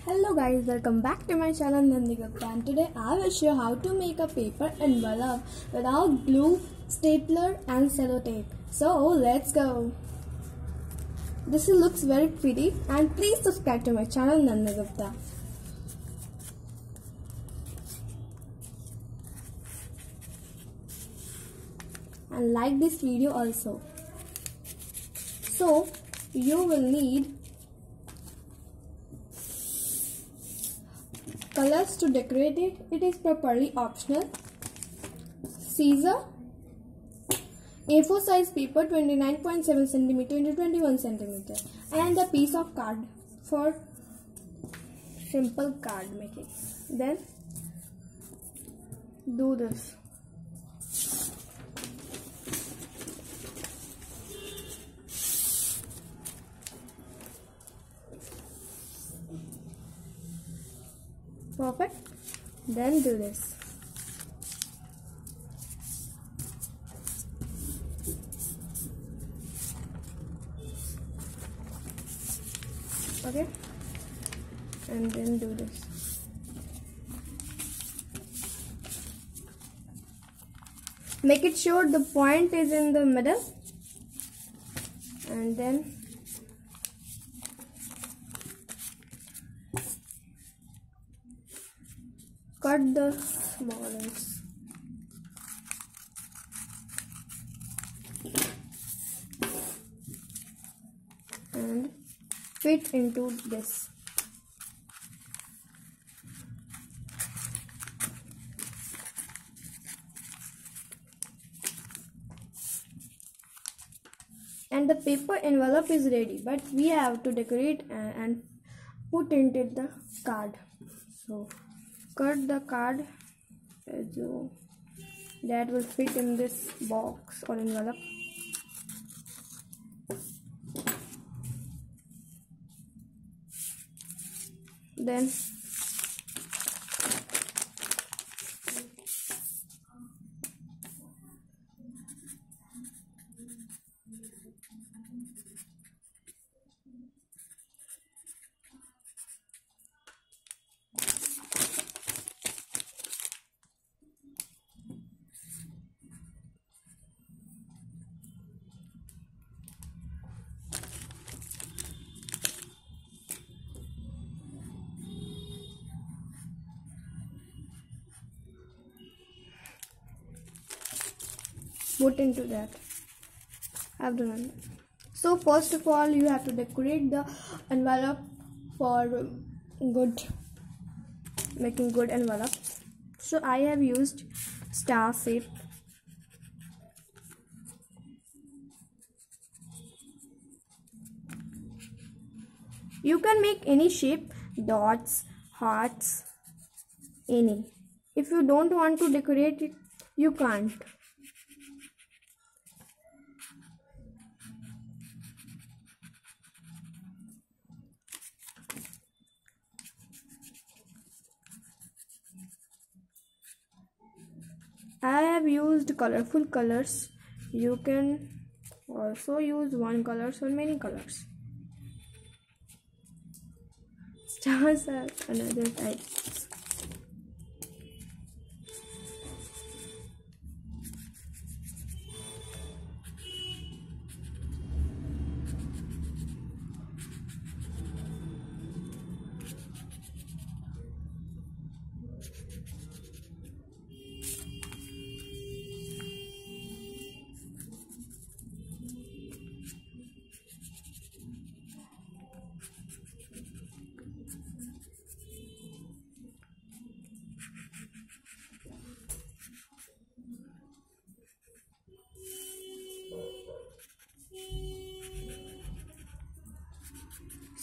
Hello guys, welcome back to my channel Nandikapta, and today I will show how to make a paper envelope without glue, stapler and sellotape. So let's go. This looks very pretty, and please subscribe to my channel Nandikapta. And like this video also. So you will need colors to decorate it. It is properly optional. Scissor, A4 size paper 29.7 cm into 21 cm, and a piece of card for simple card making. Then do this. Perfect. Then do this. Okay. And then do this. Make it sure the point is in the middle. And then cut the smallest. And fit into this. And the paper envelope is ready, but we have to decorate and put into the card. So cut the card that will fit in this box or envelope. Then put into that. I've done it. So first of all, you have to decorate the envelope for making good envelopes. So I have used star shape. You can make any shape, dots, hearts, any. If you don't want to decorate it, you can't. I have used colorful colors. You can also use one color or many colors. Stars are another type.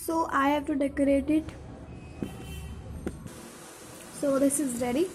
So I have to decorate it. So this is ready.